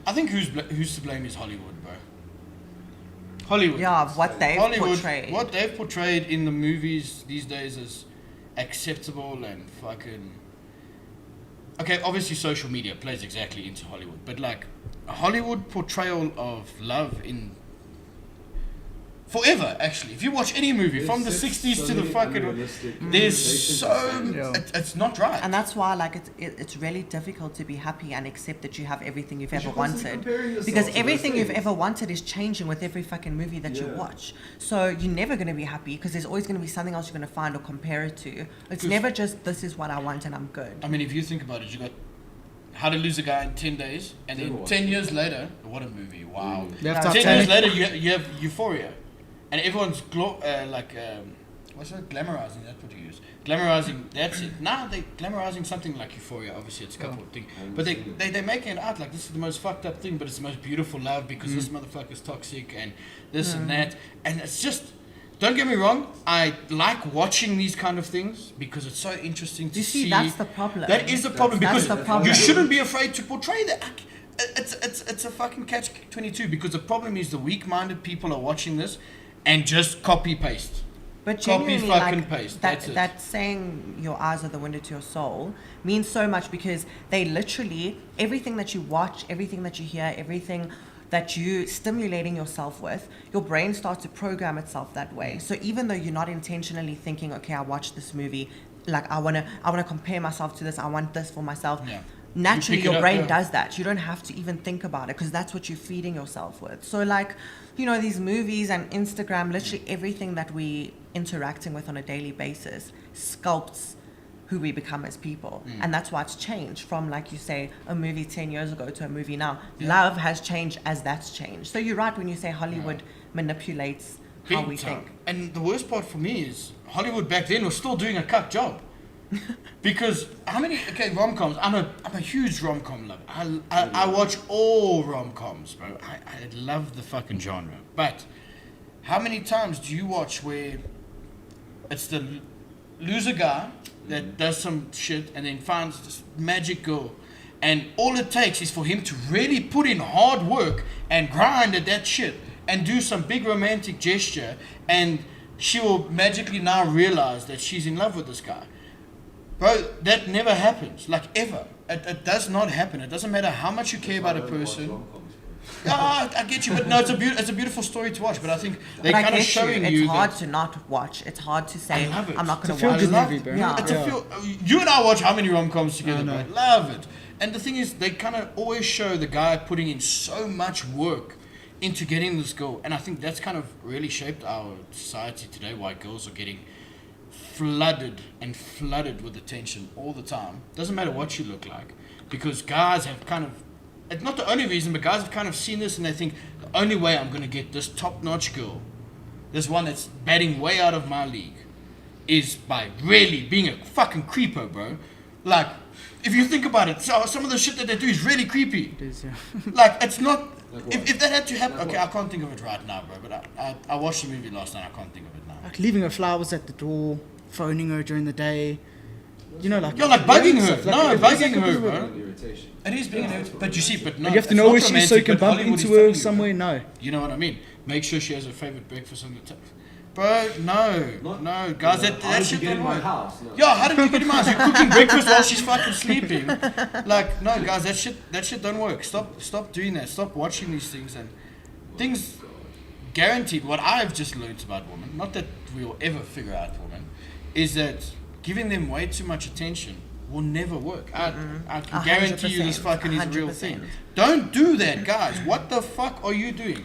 I think who's to blame is Hollywood, bro. Hollywood. Yeah, what they've portrayed. What they've portrayed in the movies these days is acceptable and fucking... Okay, obviously social media plays exactly into Hollywood, but like a Hollywood portrayal of love in... Forever, actually. If you watch any movie from the 60s to the fucking... There's so... It's not right. And that's why, like, it's really difficult to be happy and accept that you have everything you've ever wanted. Because everything you've ever wanted is changing with every fucking movie that you watch. So you're never going to be happy because there's always going to be something else you're going to find or compare it to. It's never just, this is what I want and I'm good. I mean, if you think about it, you got How to Lose a Guy in 10 days, and then 10 years later... What a movie, wow. 10 years later, you have Euphoria. And everyone's what's that? Glamorizing, that's what you use. Glamorizing, that's it. Now they're glamorizing something like Euphoria, obviously it's a couple of things. But they're making it out like this is the most fucked up thing, but it's the most beautiful love because this motherfucker's toxic and this and that. And it's just, don't get me wrong, I like watching these kind of things because it's so interesting to see. That's the problem. That is the problem because the problem. You shouldn't be afraid to portray that. It's a fucking catch-22 because the problem is the weak-minded people are watching this and just copy-paste. But genuinely, paste. That saying your eyes are the window to your soul means so much because they literally, everything that you watch, everything that you hear, everything that you stimulating yourself with, your brain starts to program itself that way. So even though you're not intentionally thinking, okay, I watched this movie, like I wanna compare myself to this, I want this for myself. Yeah. Naturally, your brain does that. You don't have to even think about it because that's what you're feeding yourself with. So like, you know, these movies and Instagram, literally everything that we interacting with on a daily basis sculpts who we become as people. And that's why it's changed from, like you say, a movie 10 years ago to a movie now. Love has changed as that's changed. So you're right when you say Hollywood manipulates how we think. And the worst part for me is Hollywood back then was still doing a cut job. Because how many rom-coms, I'm a huge rom-com lover. I watch all rom-coms, bro. I love the fucking genre. But how many times do you watch where it's the loser guy that does some shit and then finds this magic girl, and all it takes is for him to really put in hard work and grind at that shit and do some big romantic gesture, and she will magically now realize that she's in love with this guy. Bro, that never happens, like ever. It does not happen. It doesn't matter how much you care about a person. I get you, but no, it's a beautiful story to watch. But I think they're kind of showing you. It's hard to not watch. It's hard to say I'm not going to watch. It's a feel-good movie, bro. Yeah. You and I watch how many rom-coms together, bro? Love it. And the thing is, they kind of always show the guy putting in so much work into getting this girl, and I think that's kind of really shaped our society today. Why girls are getting flooded with attention all the time. Doesn't matter what you look like, because guys have kind of, it's not the only reason, but guys have kind of seen this and they think the only way I'm going to get this top-notch girl, this one that's batting way out of my league, is by really being a fucking creeper, bro. Like, if you think about it, so some of the shit that they do is really creepy. It is, yeah. Like, it's not, if that had to happen, okay, I can't think of it right now, bro, but I watched the movie last night, I can't think of it now. Like leaving her flowers at the door, phoning her during the day. You know, like... You're like bugging her. Like, no, bugging her, bro. Irritation. It is being an irritation. But you see, but no. You have to know where she is so you can bump into her somewhere. No. You know what I mean? Make sure she has her favorite breakfast on the table. Bro, no, guys, that shit don't work. Yeah, how did you get in my house? You're cooking breakfast while she's fucking sleeping. Like, no, guys, that shit don't work. Stop doing that. Stop watching these things and things. Guaranteed. What I've just learned about women, not that we'll ever figure out women, is that giving them way too much attention will never work. I can guarantee you this fucking is a real thing. Don't do that, guys. What the fuck are you doing?